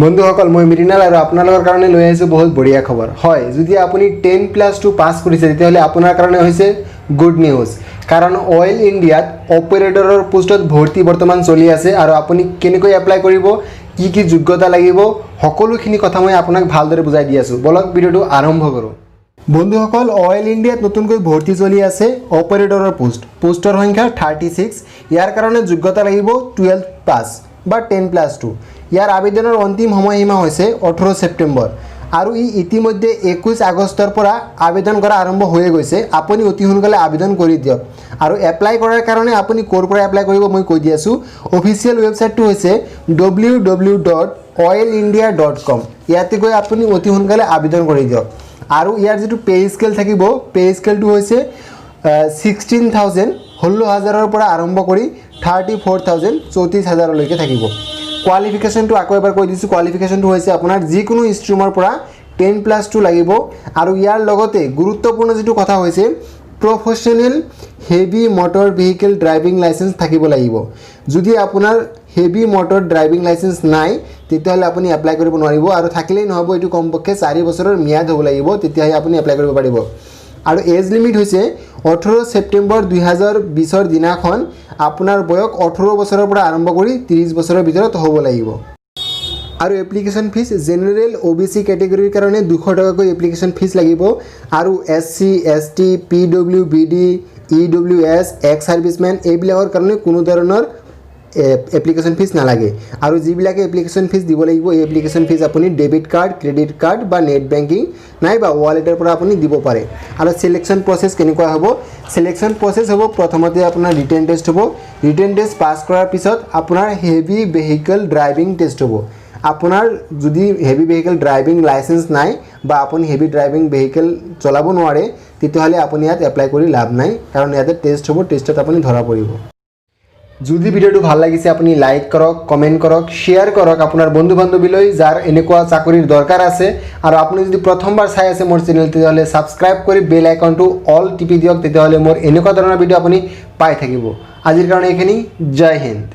বন্ধুসকল মই মৃণাল আৰু আপোনালোকৰ কাৰণে লৈ আহিছোঁ বহুত বঢ়িয়া খবৰ। হয়, যদি আপুনি 10+2 পাছ কৰিছে তেতিয়াহ'লে আপোনাৰ কাৰণে হৈছে গুড নিউজ, কাৰণ অইল ইণ্ডিয়াত অপাৰেটৰৰ পোষ্টত ভৰ্তি বৰ্তমান চলি আছে আৰু আপুনি কেনেকৈ এপ্লাই কৰিব, কি কি যোগ্যতা লাগিব, সকলোখিনি কথা মই আপোনাক ভালদৰে বুজাই দি আছোঁ। বলক ভিডিঅ'টো আৰম্ভ কৰোঁ। বন্ধুসকল, অইল ইণ্ডিয়াত নতুনকৈ ভৰ্তি চলি আছে অপাৰেটৰৰ পোষ্টৰ সংখ্যা 36। ইয়াৰ কাৰণে যোগ্যতা লাগিব 12 পাছ বা 10+2। ইয়াৰ আবেদনৰ অন্তিম সময়সীমা হৈছে 18 ছেপ্টেম্বৰ আৰু ইতিমধ্যে 21 আগষ্টৰ পৰা আবেদন কৰা আৰম্ভ হৈ গৈছে। আপুনি অতি সোনকালে আবেদন কৰি দিয়ক। আৰু এপ্লাই কৰাৰ কাৰণে আপুনি ক'ৰ পৰা এপ্লাই কৰিব মই কৈ দি আছোঁ। অফিচিয়েল ৱেবছাইটটো হৈছে www.oilindia.com। ইয়াতে গৈ আপুনি অতি সোনকালে আবেদন কৰি দিয়ক। আৰু ইয়াৰ যিটো পে স্কেল থাকিব, পে স্কেলটো হৈছে 16,000 16,000ৰ পৰা আৰম্ভ কৰি 34,000 34,000লৈকে থাকিব। কোৱালিফিকেশ্যনটো আকৌ এবাৰ কৈ দিছোঁ। কোৱালিফিকেশ্যনটো হৈছে আপোনাৰ যিকোনো ষ্ট্ৰীমৰ পৰা 10+2 লাগিব আৰু ইয়াৰ লগতে গুৰুত্বপূৰ্ণ যিটো কথা হৈছে professional heavy motor vehicle driving licence থাকিব লাগিব। যদি আপোনাৰ হেভি মটৰ ড্ৰাইভিং লাইচেঞ্চ নাই তেতিয়াহ'লে আপুনি এপ্লাই কৰিব নোৱাৰিব আৰু থাকিলেই নহ'ব, এইটো কমপক্ষে 4 বছৰৰ ম্যাদ হ'ব লাগিব, তেতিয়াহে আপুনি এপ্লাই কৰিব পাৰিব। আৰু এজ লিমিট হৈছে 18 ছেপ্টেম্বৰ 2020ৰ দিনাখন আপোনাৰ বয়স 18 বছৰৰ পৰা আৰম্ভ কৰি 30 বছৰৰ ভিতৰত হ'ব লাগিব। আৰু এপ্লিকেশ্যন ফিজ জেনেৰেল OBC কেটেগৰীৰ কাৰণে 200 টকাকৈ এপ্লিকেশ্যন ফিজ লাগিব আৰু SC ST PWBD EWS x servicemen এইবিলাকৰ কাৰণে কোনো ধৰণৰ এপ্লিকেশ্যন ফিজ নালাগে। আৰু যিবিলাকে এপ্লিকেশ্যন ফিজ দিব লাগিব, এই এপ্লিকেশ্যন ফিজ আপুনি ডেবিট কাৰ্ড, ক্ৰেডিট কাৰ্ড বা নেট বেংকিং নাইবা ৱালেটৰ পৰা আপুনি দিব পাৰে। আৰু চিলেকশ্যন প্ৰচেছ কেনেকুৱা হ'ব? চিলেকশ্যন প্ৰচেছ হ'ব, প্ৰথমতে আপোনাৰ ৰিটেন টেষ্ট হ'ব। ৰিটেন টেষ্ট পাছ কৰাৰ পিছত আপোনাৰ হেভি ভেহিকেল ড্ৰাইভিং টেষ্ট হ'ব। আপোনাৰ যদি হেভি ভেহিকেল ড্ৰাইভিং লাইচেঞ্চ নাই বা আপুনি হেভি ড্ৰাইভিং ভেহিকেল চলাব নোৱাৰে তেতিয়াহ'লে আপুনি ইয়াত এপ্লাই কৰি লাভ নাই, কাৰণ ইয়াতে টেষ্ট হ'ব, টেষ্টত আপুনি ধৰা পৰিব। যদি ভিডিঅ'টো ভাল লাগিছে আপুনি লাইক কৰক, কমেণ্ট কৰক, শ্বেয়াৰ কৰক আপোনাৰ বন্ধু বান্ধৱীলৈ যাৰ এনেকুৱা চাকৰিৰ দৰকাৰ আছে। আৰু আপুনি যদি প্ৰথমবাৰ চাই আছে মোৰ চেনেল তেতিয়াহ'লে ছাবস্ক্ৰাইব কৰি বেল আইকনটো অল টিপি দিয়ক, তেতিয়াহ'লে মোৰ এনেকুৱা ধৰণৰ ভিডিঅ' আপুনি পাই থাকিব। আজিৰ কাৰণে এইখিনি, জয় হিন্দ।